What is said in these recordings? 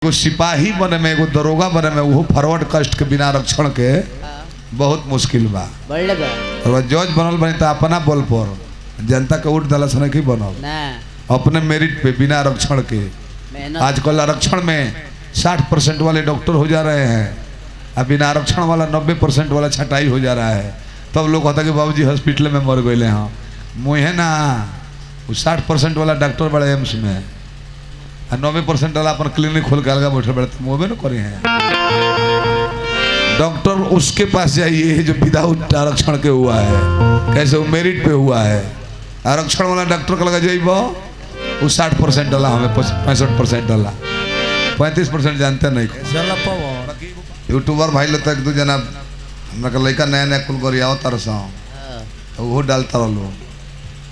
एगो सिपाही बने में एगो दरोगा बने में वो फॉरवर्ड कास्ट के बिना आरक्षण के बहुत मुश्किल बा। और जज बनल बनी तो अपना बल पर जनता के वोट दला से नहीं बनल अपने मेरिट पे बिना आरक्षण के। आजकल आरक्षण में 60% वाले डॉक्टर हो जा रहे हैं और बिना आरक्षण वाला 90% वाला छटाई हो जा रहा है। तब लोग कहता कि बाबूजी हॉस्पिटल में मर गए हाँ मुझे ना 60% वाला डॉक्टर बड़े एम्स में 90% वाला अपन क्लिनिक खोल के अलगा बैठे बैठे मुँह में न करे हैं। डॉक्टर उसके पास जाइए जो विदाउट आरक्षण के हुआ है, कैसे वो मेरिट पे हुआ है। आरक्षण वाला डॉक्टर का लगा जाइए वो 60% डाला, हमें 65% डाला, 35% जानते नहीं। यूट्यूबर भाई लोग एक दो जना हमारा लड़का नया नया कुल गरिया तरसा वो डालता रहो,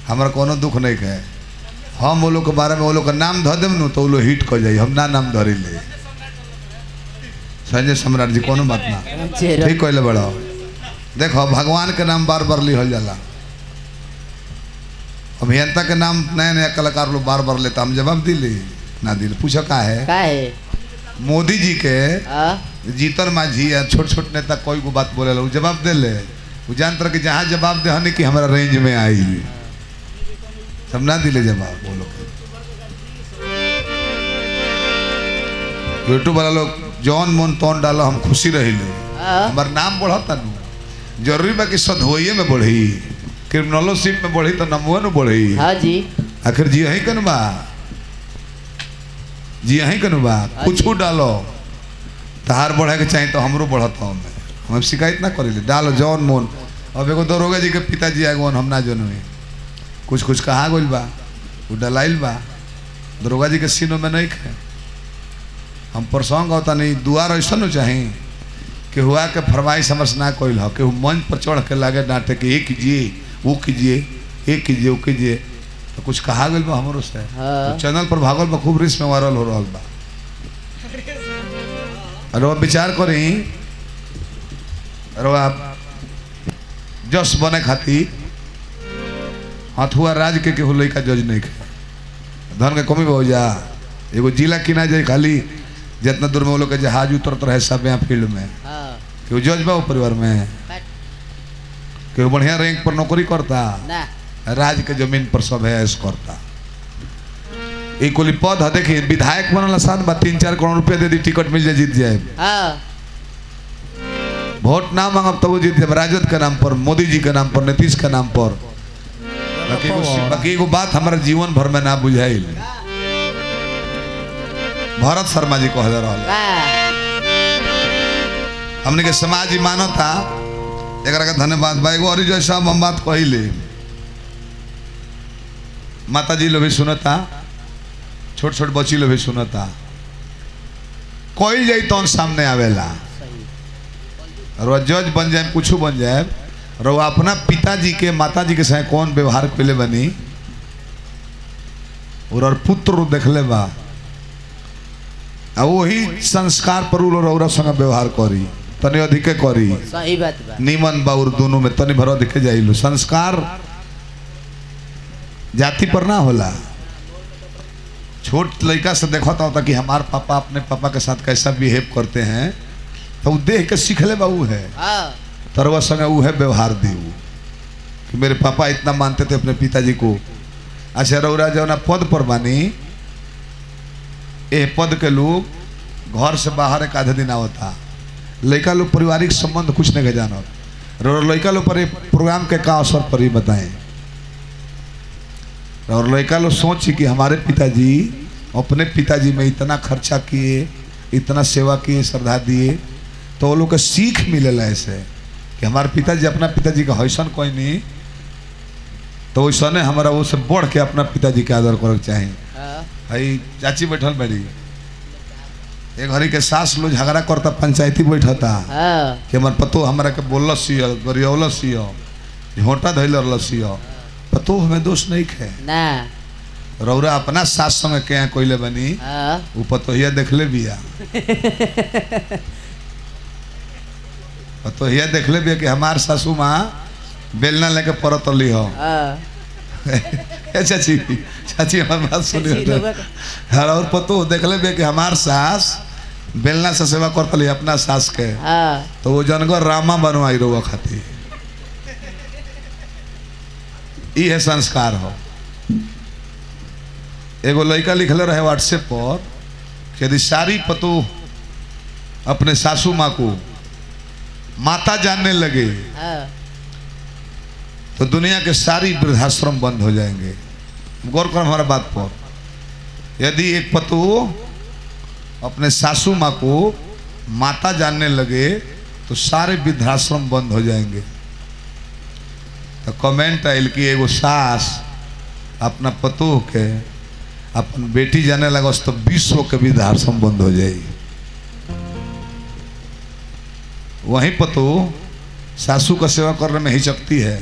हमारा कोनो दुख नहीं है। हम वो लोग के बारे में वो लोग का नाम धो देम न तो वो लोग हिट कर जाइए, हम ना नाम धरी ले। संजय सम्राट जी कोनो बात ना ठीक कहले बड़ा। देखो भगवान के नाम बार बार लिहल जाला, अभियंता के नाम नया नया कलाकार लोग बार बार लेता, हम जवाब दिले ना दिले। पूछो का है मोदी जी के जीतन माझी या छोट छोट नेता कोई को बात बोले लो जवाब दे ले, वो जानतर कि जहाँ जवाब दे हने कि हमारा रेंज में आई सब ना दिले जवाब। बोलो यूट्यूब वाला लोग जौन मन तौन डालो, हम खुशी रही ले, हमार नाम बढ़ता नु जरूरी बा कि सधोइये में बढ़ी, क्रिमिनलोशिप में बढ़ी तो नमुआ न बढ़ी। हाँ जी आखिर जी यही कन बा, जी यही कन बा कुछ डालो तहार बढ़े के चाहिए तो हमरो बढ़ता हमें, हम शिकायत ना करें डालो जौन मोन। अब एगो दरोगा जी के पिताजी आगवन हम ना जनवे कुछ कुछ कहा गइल बा वो डलाइल बा, दरोगा जी के सीनों में नहीं खे। हम प्रसंग होता नहीं दुआर ऐसा न चाहे कि हुआ के फरमाइश हमर से ना कोई हो कि मंच पर चढ़ के लागे डांटे कि ये कीजिए वो कीजिए ये कीजिए वो कीजिए, तो कुछ कहा गइल बा हमरो से। तो चैनल पर भागल बा खूब रिस में वायरल हो रहा बा। अरे विचार करी अरे आप जस बने खातिर हथुआ राज के केहू लड़का जज नहीं खे, धन के कमी हो जा एगो जिला किना जाए खाली जितना दूर में वो लोग के जहाज उतरत रहे सब यहाँ फील्ड में केहू जज बा परिवार में केहू बढ़िया रैंक पर नौकरी करता राज के जमीन पर सब है ऐस करता। एक कोई पद है देखिए विधायक बनल आसान बा, 3-4 करोड़ रुपया दे दी टिकट मिल जाए जीत जाए। वोट ना मांगब तब जीत जाए, राजद के नाम पर, मोदी जी के नाम पर, नीतीश के नाम पर। बाकी एगो बात हमारे जीवन भर में ना बुझाइल, भरत शर्मा जी कह रहा हमने के समाज ही मानता एक धन्यवाद बा। एगो और जैसा हम बात कहले माता जी लोग भी सुनता, छोट छोट बच्ची लोग भी सुनता, कोई जाई तो सामने आवेला और जज बन जाए कुछ बन जाए और अपना पिताजी के माताजी के साथ कौन व्यवहार कैले बनी और पुत्र देखले बा वही संस्कार पर रौरा संग व्यवहार करी तनी अधिके करी। सही बात बा निमन बाउर दोनों में तनी भर अधिके जाइलो। संस्कार जाति पर ना होला, छोट लड़का से देखता होता कि हमार पापा अपने पापा के साथ कैसा बिहेव करते हैं तो वो देख के सीख ले बाबू है तरवा संग वो है व्यवहार दी कि मेरे पापा इतना मानते थे अपने पिताजी को। अच्छा रौरा जो ना पद पर बानी ए पद के लोग घर से बाहर एक आधे दिन आवता, लड़का लोग पारिवारिक संबंध कुछ नहीं जाना, लड़का लोग पर प्रोग्राम के का असर पर ही बताएं। और लड़का लोग सोची कि हमारे पिताजी अपने पिताजी में इतना खर्चा किए, इतना सेवा किए, श्रद्धा दिए, तो वो लोग को सीख मिलेला ऐसे कि हमारे पिताजी अपना पिताजी का हैसन कोई नहीं, तो वैसा ने हमारा वो से बढ़ के अपना पिताजी के आदर करे चाहिए। भाई चाची बैठल बड़ी एक घड़ी के सास लो झगड़ा करता पंचायती बैठता कि हमार पतो हमारा के बोलस गरियौलस होटा धैलस पतो हमें दोष नहीं खे ना। रौरा अपना सास संग के कोइले बनी वो पतोहिया देखले बिया पतोहिया देखले बिया कि हमार सासू माँ बेलना लेके परत ली हो चाची चाची हमारी बात सुनिए। हर और पतो देख ले कि हमार सास बेलना से सेवा करतली अपना सास के, तो वो जनगर रामा बनवाई रोवा खाती। ये संस्कार हो। एगो लड़का लिखले रहे व्हाट्सएप पर कि यदि सारी पतो अपने सासू माँ को माता जानने लगे तो दुनिया के सारी वृद्धाश्रम बंद हो जाएंगे। गौर कर हमारा बात पर। यदि एक पतो अपने सासू माँ को माता जानने लगे तो सारे वृद्धाश्रम बंद हो जाएंगे। तो कमेंट आयल कि एगो सास अपना पतो के अपन बेटी जाने लगा तो विश्व के वृद्धाश्रम बंद हो जाएगी। वहीं पतो सासू का सेवा करने में हिचकती है,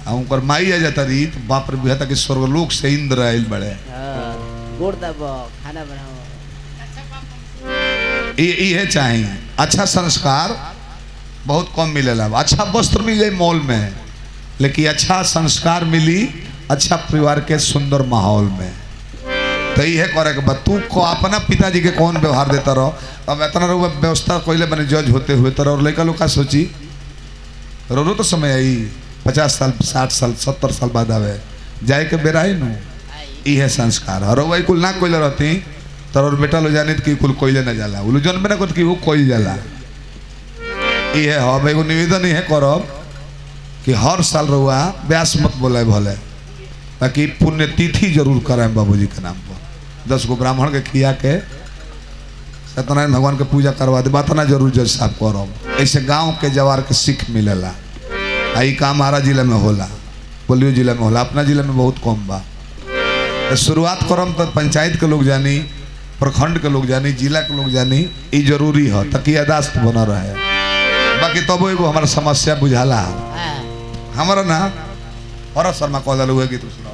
उनकर माई आ जाता रही तो बाप रे बुझाता कि स्वर्गलोक से इंद्र आयल बड़े। खाना बनाओ ये चाहिए। अच्छा संस्कार बहुत कम मिलेला। अच्छा वस्त्र मिल जाए मॉल में, लेकिन अच्छा संस्कार मिली अच्छा परिवार के सुंदर माहौल में। तो ये करे कि तू को अपना पिताजी के कौन व्यवहार देता रहो। अब इतना रो व्यवस्था कोयले बने जज होते हुए तो और लड़का लोग का सोची रो तो समय आई 50 साल 60 साल 70 साल बाद आवे जाए के बेरा नु। ये संस्कार और वही कुल ना कोयले रहती तो और बेटा लो जाने कि कुल कोयले न जाला उल जन में ना कि वो कोयल जाला। ये हम एगो निवेदन है करब कि हर साल रुआ व्यास मत बोले भले, बाकी पुण्यतिथि जरूर करें बाबूजी के नाम पर। 10 गो ब्राह्मण के खिया के सत्यनारायण भगवान के पूजा करवा दे बात ना जरूर जज साहब करब। ऐसे गांव के जवार के सीख मिलेला। आई काम हमारा जिले में होला, बोलियो जिले में होला, अपना जिले में बहुत कम बा। तो शुरुआत करम तो पंचायत के लोग जानी, प्रखंड के लोग जानी, जिला के लोग जानी, ये जरूरी है ताकि यादाश्त बना रहे। बाकी तब तो एगो हमारा समस्या बुझाला हमारा ना और शर्मा कह दिल कि तू सुना